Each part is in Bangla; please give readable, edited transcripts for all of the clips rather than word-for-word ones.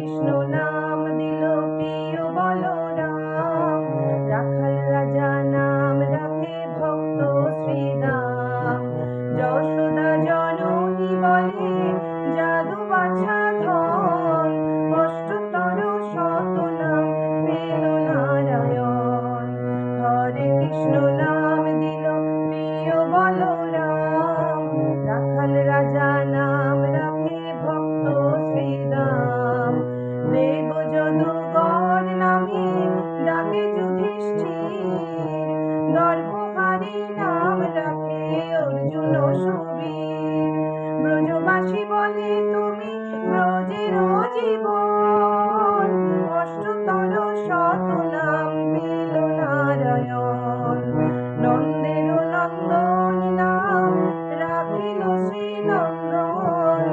কৃষ্ণ নাম দিল প্রিয় বলরাম, রাখাল রাজা নাম রাখে ভক্ত শ্রীদাম। যশোদা জননী বলে জাদু বাছা ধন, অষ্টতর শত নাম পেল নারায়ণ। হরে কৃষ্ণ নাম দিল প্রিয় বলরাম, রাখাল রাজা নাম রাখে ভক্ত শ্রীদাম। দেব যদুগর নামে ডাকে যুধিষ্ঠির, দর্পহারি নাম রাখে অর্জুন সুবীর। ব্রজবাসী বলে তুমি ব্রজের জীবন, অষ্টতর শত নাম পেল নারায়ণ। নন্দের নন্দন নাম রাখিল শ্রীনন্দন,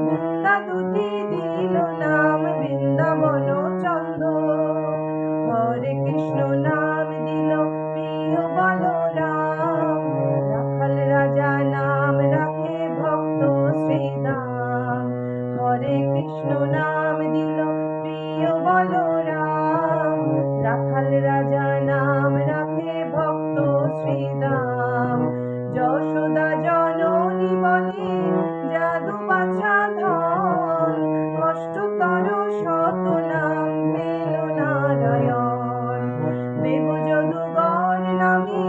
বৃন্দা দুটি দিল নাম বৃন্দাবন চন্দন। হরে কৃষ্ণ নাম দিল প্রিয় বলরাম, রাখাল রাজা নাম রাখে ভক্ত শ্রীদাম। হরে কৃষ্ণ নাম দিল প্রিয় বলরাম, রাখাল রাজা নাম রাখে ভক্ত শ্রীদাম। যশোদা জননী বলে জাদু বাছা ধন, অষ্টতর শত নাম পেল নারায়ণ। দেব যদুগর নামে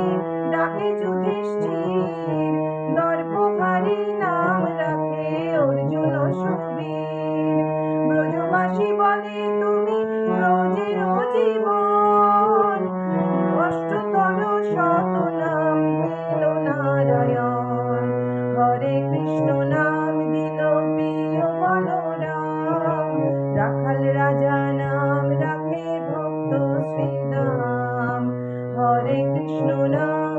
ডাকে যুধিষ্ঠির, দর্পহারি নাম রাখে অর্জুন সুবীর। ব্রজবাসী বলে তুমি ব্রজের জীবন, অষ্টতর শত নাম পেল নারায়ণ। হরে কৃষ্ণ নাম দিল প্রিয় বলরাম, রাখাল রাজা নাম রাখে ভক্ত শ্রীদাম। হরে কৃষ্ণ নাম